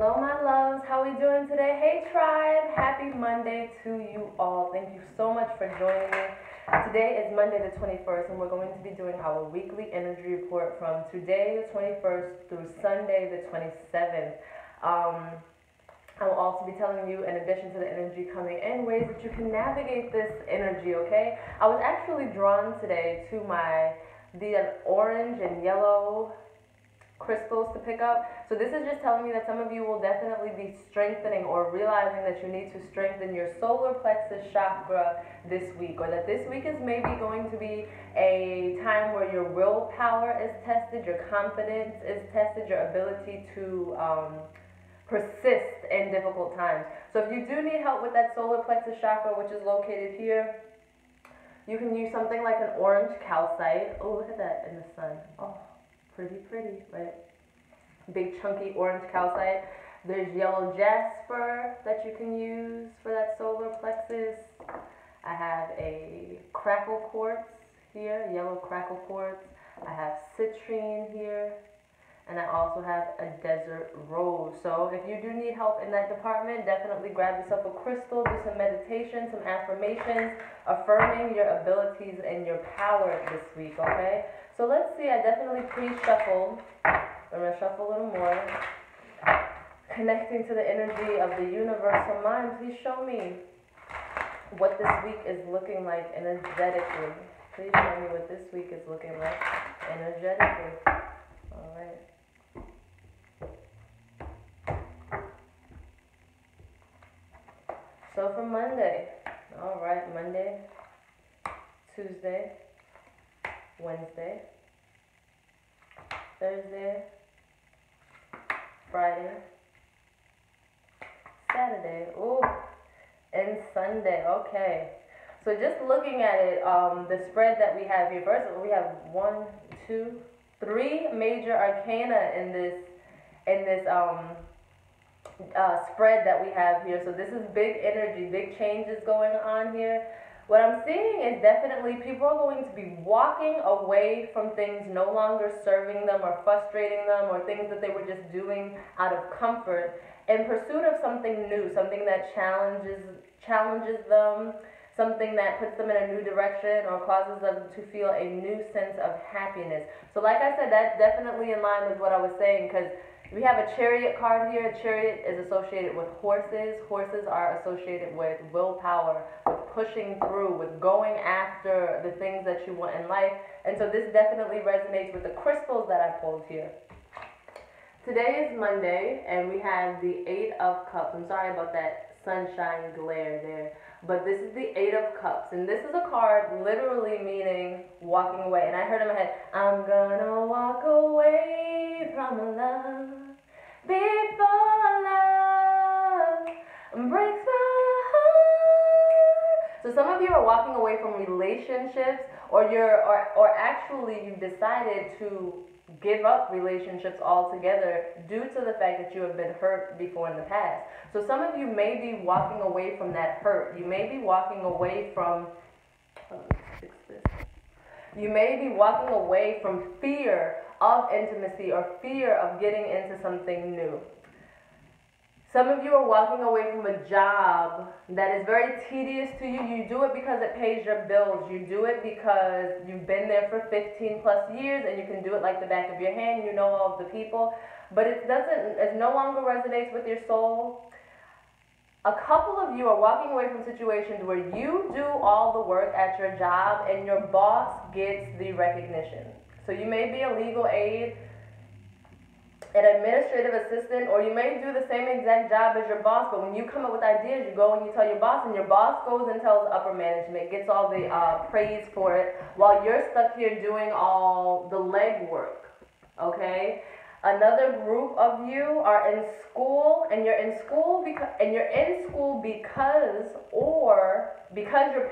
Hello, my loves. How we doing today? Hey, tribe. Happy Monday to you all. Thank you so much for joining me. Today is Monday the 21st, and we're going to be doing our weekly energy report from today the 21st through Sunday the 27th. I will also be telling you, in addition to the energy coming in, ways that you can navigate this energy, okay? I was actually drawn today to the orange and yellow crystals to pick up. So this is just telling me that some of you will definitely be strengthening or realizing that you need to strengthen your solar plexus chakra this week, or that this week is maybe going to be a time where your willpower is tested, your confidence is tested, your ability to persist in difficult times. So if you do need help with that solar plexus chakra, which is located here, you can use something like an orange calcite. Oh, look at that in the sun. Oh, pretty, right? Big chunky orange calcite. There's yellow jasper that you can use for that solar plexus. I have a crackle quartz here, yellow crackle quartz. I have citrine here. And I also have a desert rose. So if you do need help in that department, definitely grab yourself a crystal, do some meditation, some affirmations, affirming your abilities and your power this week, okay? So let's see, I definitely pre-shuffled. I'm gonna shuffle a little more. Connecting to the energy of the universal mind, please show me what this week is looking like energetically. Please show me what this week is looking like energetically. All right. So for Monday, all right, Monday, Tuesday, Wednesday, Thursday, Friday, Saturday, ooh, and Sunday. Okay. So just looking at it, the spread that we have here. First of all, we have 1, 2, 3 major arcana in this spread that we have here. So this is big energy, big changes going on here. What I'm seeing is definitely people are going to be walking away from things no longer serving them or frustrating them, or things that they were just doing out of comfort, in pursuit of something new, something that challenges them, something that puts them in a new direction or causes them to feel a new sense of happiness. So like I said, that's definitely in line with what I was saying, because we have a chariot card here. A chariot is associated with horses. Horses are associated with willpower, with pushing through, with going after the things that you want in life. And so this definitely resonates with the crystals that I pulled here. Today is Monday, and we have the 8 of Cups. I'm sorry about that sunshine glare there. But this is the 8 of Cups, and this is a card literally meaning walking away. And I heard in my head, I'm gonna walk away from love before love breaks my heart. So some of you are walking away from relationships, or actually you've decided to give up relationships altogether due to the fact that you have been hurt before in the past. So some of you may be walking away from that hurt. You may be walking away from, you may be walking away from fear of intimacy or fear of getting into something new. Some of you are walking away from a job that is very tedious to you. You do it because it pays your bills. You do it because you've been there for 15 plus years and you can do it like the back of your hand. You know all of the people. But it no longer resonates with your soul. A couple of you are walking away from situations where you do all the work at your job and your boss gets the recognition. So you may be a legal aide, an administrative assistant, or you may do the same exact job as your boss, but when you come up with ideas, you go and you tell your boss, and your boss goes and tells upper management, gets all the praise for it, while you're stuck here doing all the legwork, okay? Another group of you are in school, and you're in school because your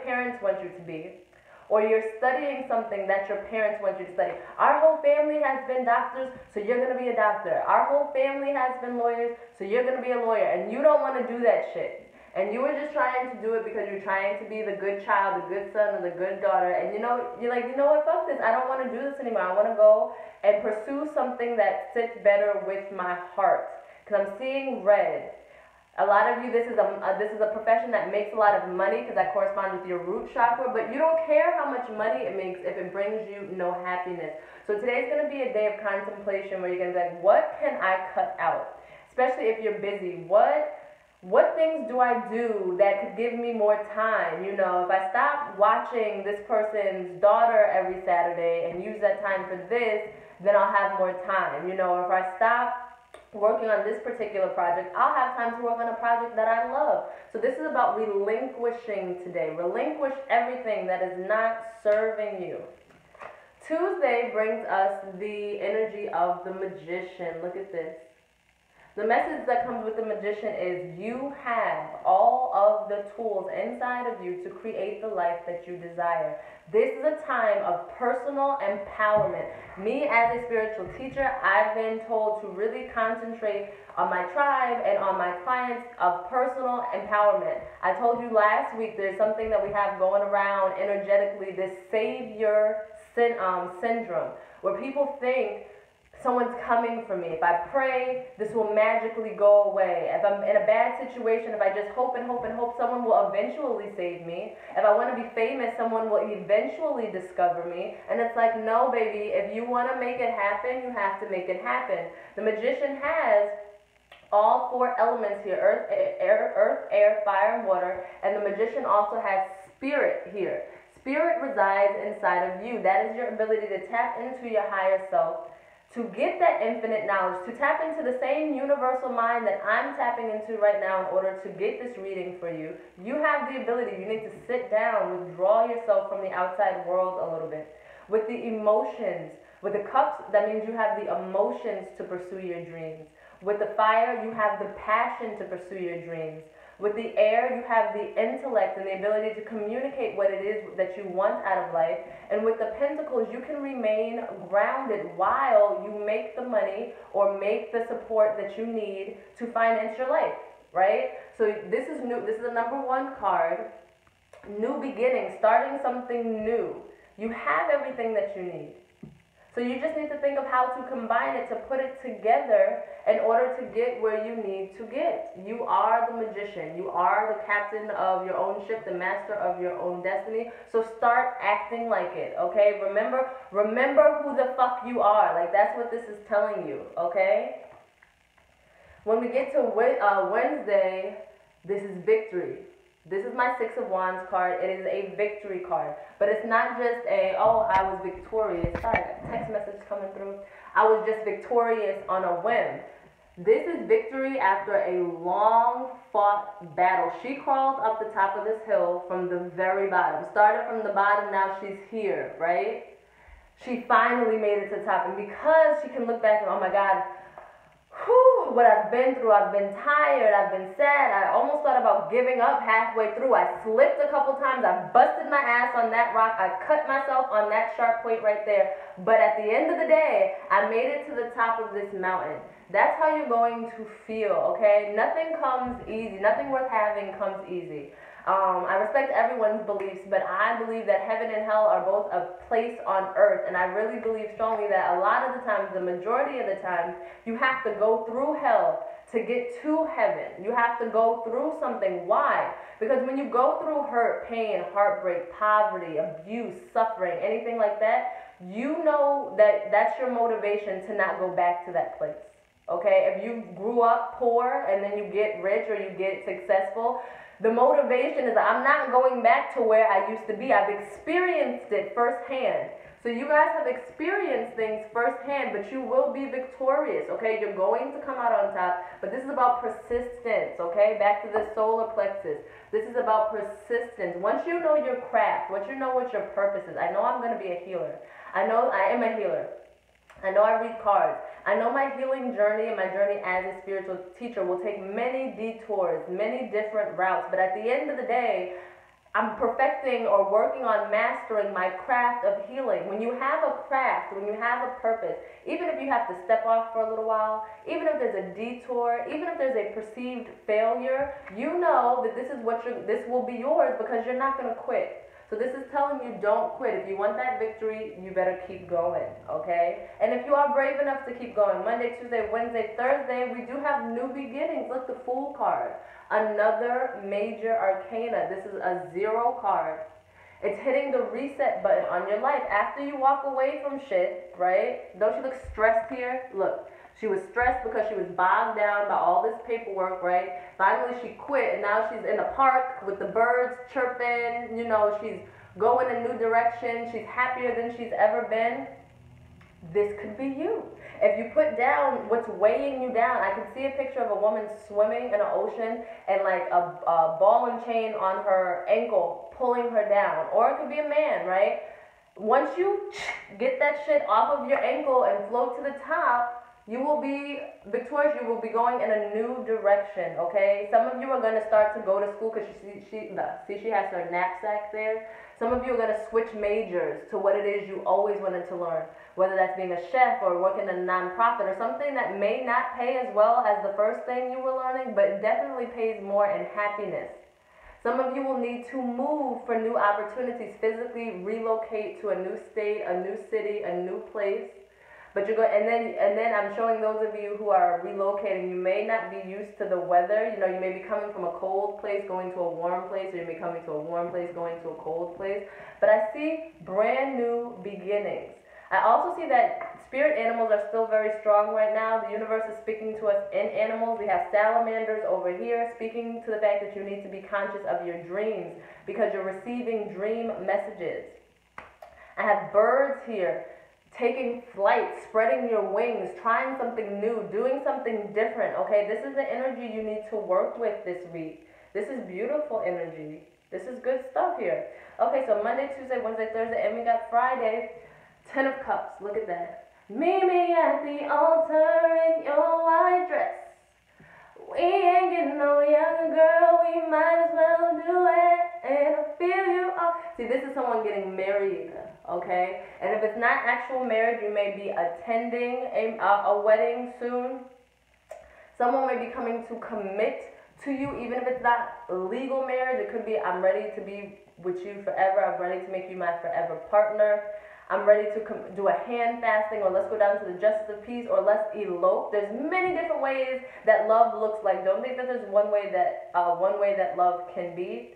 parents want you to be, or you're studying something that your parents want you to study. Our whole family has been doctors, so you're going to be a doctor. Our whole family has been lawyers, so you're going to be a lawyer. And you don't want to do that shit. And you were just trying to do it because you're trying to be the good child, the good son, or the good daughter. And you're like, you know what, fuck this. I don't want to do this anymore. I want to go and pursue something that sits better with my heart. because I'm seeing red. A lot of you, this is a profession that makes a lot of money because that corresponds with your root chakra, but you don't care how much money it makes if it brings you no happiness. So today's going to be a day of contemplation where you're going to be like, what can I cut out? Especially if you're busy. What things do I do that could give me more time? You know, if I stop watching this person's daughter every Saturday and use that time for this, then I'll have more time. You know, if I stop working on this particular project, I'll have time to work on a project that I love. So this is about relinquishing today. Relinquish everything that is not serving you. Tuesday brings us the energy of the magician. Look at this. The message that comes with the magician is you have all of the tools inside of you to create the life that you desire. This is a time of personal empowerment. Me as a spiritual teacher, I've been told to really concentrate on my tribe and on my clients of personal empowerment. I told you last week there's something that we have going around energetically, this savior syndrome, where people think someone's coming for me. If I pray, this will magically go away. If I'm in a bad situation, if I just hope and hope and hope, someone will eventually save me. If I want to be famous, someone will eventually discover me. And it's like, no, baby, if you want to make it happen, you have to make it happen. The magician has all four elements here, earth, air, fire, and water. And the magician also has spirit here. Spirit resides inside of you. That is your ability to tap into your higher self, to get that infinite knowledge, to tap into the same universal mind that I'm tapping into right now in order to get this reading for you. You have the ability. You need to sit down, withdraw yourself from the outside world a little bit. With the emotions, with the cups, that means you have the emotions to pursue your dreams. With the fire, you have the passion to pursue your dreams. With the air, you have the intellect and the ability to communicate what it is that you want out of life. And with the pentacles, you can remain grounded while you make the money or make the support that you need to finance your life, right? So this is new. This is the number one card. New beginning, starting something new. You have everything that you need. So you just need to think of how to combine it, to put it together in order to get where you need to get. You are the magician. You are the captain of your own ship, the master of your own destiny. So start acting like it, okay? Remember who the fuck you are. Like, that's what this is telling you, okay? When we get to Wednesday, this is victory. This is my Six of Wands card. It is a victory card. But it's not just a, oh, I was victorious. Sorry, I got a text message coming through. I was just victorious on a whim. This is victory after a long fought battle. She crawled up the top of this hill from the very bottom. Started from the bottom, now she's here, right? She finally made it to the top. And because she can look back and, oh my God, whew, what I've been through, I've been tired, I've been sad, I almost thought about giving up halfway through. I slipped a couple times, I busted my ass on that rock, I cut myself on that sharp point right there. But at the end of the day, I made it to the top of this mountain. That's how you're going to feel, okay? Nothing comes easy, nothing worth having comes easy. I respect everyone's beliefs, but I believe that heaven and hell are both a place on earth. And I really believe strongly that a lot of the times, the majority of the time, you have to go through hell to get to heaven. You have to go through something. Why? Because when you go through hurt, pain, heartbreak, poverty, abuse, suffering, anything like that, you know that that's your motivation to not go back to that place. Okay? If you grew up poor and then you get rich or you get successful, the motivation is that I'm not going back to where I used to be. I've experienced it firsthand. So you guys have experienced things firsthand, but you will be victorious, okay? You're going to come out on top, but this is about persistence, okay? Back to the solar plexus. This is about persistence. Once you know your craft, once you know what your purpose is, I know I'm going to be a healer. I know I am a healer. I know I read cards. I know my healing journey and my journey as a spiritual teacher will take many detours, many different routes. But at the end of the day, I'm perfecting or working on mastering my craft of healing. When you have a craft, when you have a purpose, even if you have to step off for a little while, even if there's a detour, even if there's a perceived failure, you know that this will be yours because you're not going to quit. So this is telling you don't quit. If you want that victory, you better keep going, okay? And if you are brave enough to keep going, Monday, Tuesday, Wednesday, Thursday, we do have new beginnings. Look, the Fool card. Another major arcana. This is a 0 card. It's hitting the reset button on your life. After you walk away from shit, right? Don't you look stressed here? Look, she was stressed because she was bogged down by all this paperwork, right? Finally, she quit, and now she's in the park with the birds chirping. You know, she's going a new direction. She's happier than she's ever been. This could be you. If you put down what's weighing you down, I can see a picture of a woman swimming in an ocean and like a ball and chain on her ankle pulling her down. Or it could be a man, right? Once you get that shit off of your ankle and float to the top, you will be victorious. You will be going in a new direction, okay? Some of you are going to start to go to school because she has her knapsack there. Some of you are going to switch majors to what it is you always wanted to learn, whether that's being a chef or working in a nonprofit or something that may not pay as well as the first thing you were learning, but definitely pays more in happiness. Some of you will need to move for new opportunities, physically relocate to a new state, a new city, a new place. But you're going, and then I'm showing those of you who are relocating, you may not be used to the weather. You know, you may be coming from a cold place going to a warm place, or you may be coming to a warm place going to a cold place. But I see brand new beginnings. I also see that spirit animals are still very strong right now. The universe is speaking to us in animals. We have salamanders over here speaking to the fact that you need to be conscious of your dreams because you're receiving dream messages. I have birds here. Taking flight, spreading your wings, trying something new, doing something different, okay? This is the energy you need to work with this week. This is beautiful energy. This is good stuff here. Okay, so Monday, Tuesday, Wednesday, Thursday, and we got Friday. 10 of Cups, look at that. Meet me at the altar in your white dress. We ain't getting no younger, girl, we might as well do it. And I feel you all. See, this is someone getting married, okay? And if it's not actual marriage, you may be attending a wedding soon. Someone may be coming to commit to you, even if it's not legal marriage. It could be, I'm ready to be with you forever. I'm ready to make you my forever partner. I'm ready to do a hand fasting, or let's go down to the justice of peace, or let's elope. There's many different ways that love looks like. Don't think that there's one way that love can be.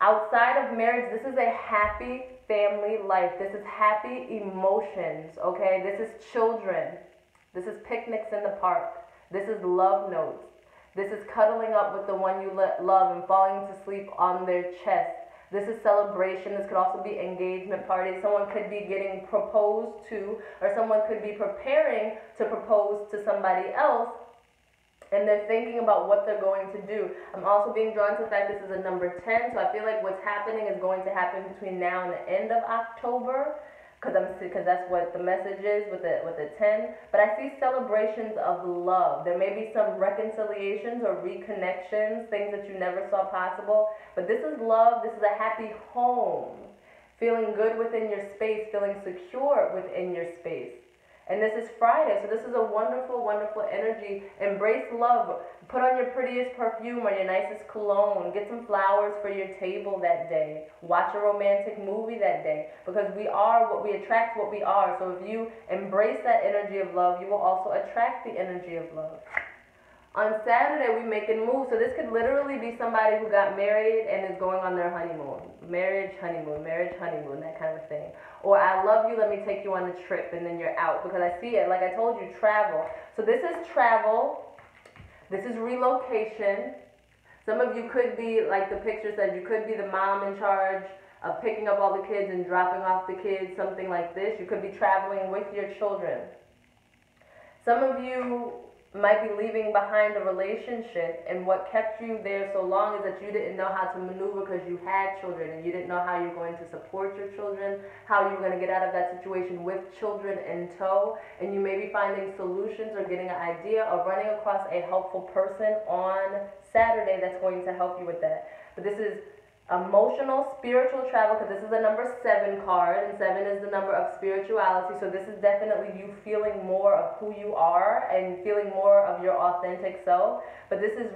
Outside of marriage, this is a happy family life. This is happy emotions, okay? This is children. This is picnics in the park. This is love notes. This is cuddling up with the one you love and falling to sleep on their chest. This is celebration. This could also be engagement parties. Someone could be getting proposed to, or someone could be preparing to propose to somebody else, and they're thinking about what they're going to do. I'm also being drawn to the fact this is a number 10, so I feel like what's happening is going to happen between now and the end of October, because that's what the message is with the 10. But I see celebrations of love. There may be some reconciliations or reconnections, things that you never saw possible. But this is love. This is a happy home. Feeling good within your space, feeling secure within your space. And this is Friday, so this is a wonderful, wonderful energy. Embrace love. Put on your prettiest perfume or your nicest cologne. Get some flowers for your table that day. Watch a romantic movie that day. Because we attract what we are. So if you embrace that energy of love, you will also attract the energy of love. On Saturday, we making moves. So this could literally be somebody who got married and is going on their honeymoon. Marriage, honeymoon, that kind of thing. Or I love you, let me take you on a trip, and then you're out. Because I see it, like I told you, travel. So this is travel. This is relocation. Some of you could be, like the picture said, you could be the mom in charge of picking up all the kids and dropping off the kids, something like this. You could be traveling with your children. Some of you might be leaving behind a relationship, and what kept you there so long is that you didn't know how to maneuver because you had children, and you didn't know how you're going to support your children, how you were going to get out of that situation with children in tow. And you may be finding solutions or getting an idea or running across a helpful person on Saturday that's going to help you with that. But this is emotional, spiritual travel, because this is a number 7 card, and 7 is the number of spirituality. So this is definitely you feeling more of who you are and feeling more of your authentic self. But this is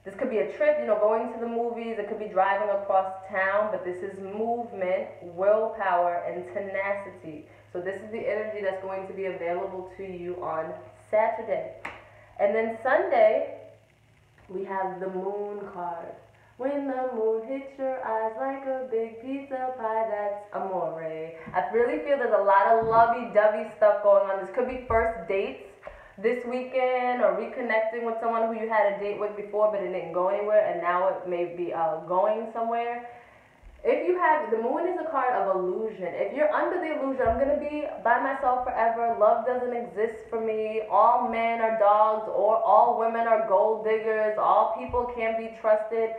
This could be a trip, going to the movies. It could be driving across town, but this is movement, willpower, and tenacity. So this is the energy that's going to be available to you on Saturday. And then Sunday, we have the moon card. When the moon hits your eyes like a big pizza pie, that's amore. I really feel there's a lot of lovey-dovey stuff going on. This could be first dates this weekend, or reconnecting with someone who you had a date with before but it didn't go anywhere, and now it may be going somewhere. If you have, the moon is a card of illusion. If you're under the illusion, I'm going to be by myself forever, love doesn't exist for me, all men are dogs, or all women are gold diggers, all people can't be trusted,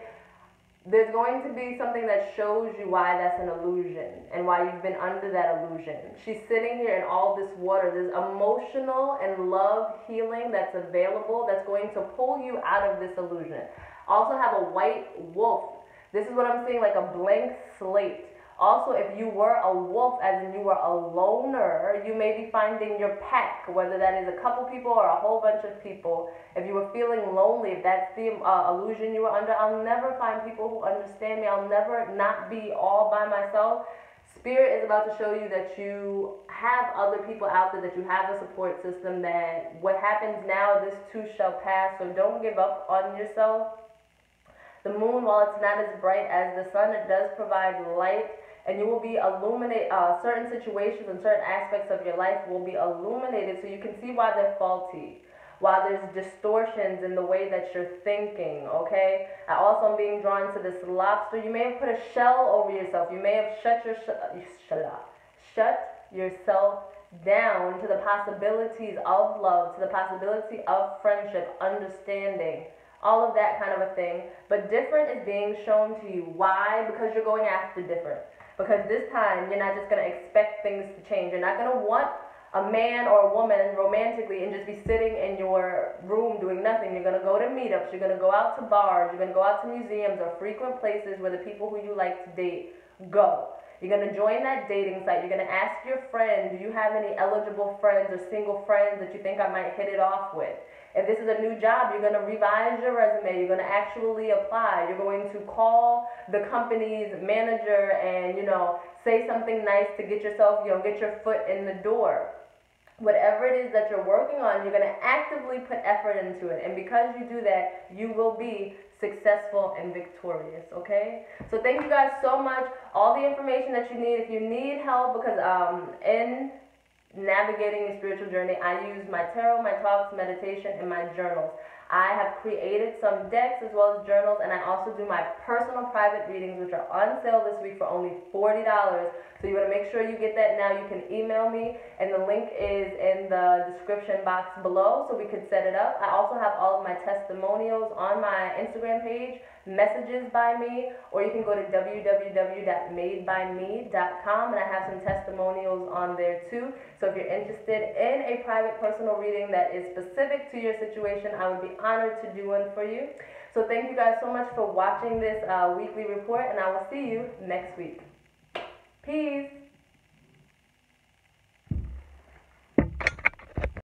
there's going to be something that shows you why that's an illusion and why you've been under that illusion. She's sitting here in all this water. There's emotional and love healing that's available that's going to pull you out of this illusion. Also have a white wolf. This is what I'm seeing, like a blank slate. Also, if you were a wolf, as in you were a loner, you may be finding your pack, whether that is a couple people or a whole bunch of people. If you were feeling lonely, if that's the illusion you were under, I'll never find people who understand me. I'll never not be all by myself. Spirit is about to show you that you have other people out there, that you have a support system, that what happens now, this too shall pass. So don't give up on yourself. The moon, while it's not as bright as the sun, it does provide light, and you will be illuminate certain situations and certain aspects of your life will be illuminated, so you can see why they're faulty, why there's distortions in the way that you're thinking, okay? I also am being drawn to this lobster. You may have put a shell over yourself. You may have shut yourself down to the possibilities of love, to the possibility of friendship, understanding, all of that kind of a thing. But different is being shown to you. Why? Because you're going after different. Because this time, you're not just going to expect things to change. You're not going to want a man or a woman romantically and just be sitting in your room doing nothing. You're going to go to meetups. You're going to go out to bars. You're going to go out to museums or frequent places where the people who you like to date go. You're going to join that dating site. You're going to ask your friend, do you have any eligible friends or single friends that you think I might hit it off with? If this is a new job, you're going to revise your resume. You're going to actually apply. You're going to call the company's manager and, say something nice to get yourself, get your foot in the door. Whatever it is that you're working on, you're going to actively put effort into it. And because you do that, you will be successful and victorious, okay? So thank you guys so much. All the information that you need, if you need help, because in navigating your spiritual journey, I use my tarot, my talks, meditation, and my journals. I have created some decks as well as journals, and I also do my personal private readings, which are on sale this week for only $40. So you want to make sure you get that now. You can email me, and the link is in the description box below, so we could set it up. I also have all of my testimonials on my Instagram page, messages by me, or you can go to www.madebyme.com, and I have some testimonials on there too. So if you're interested in a private personal reading that is specific to your situation, I would be honored to do one for you. So thank you guys so much for watching this weekly report, and I will see you next week. Peace.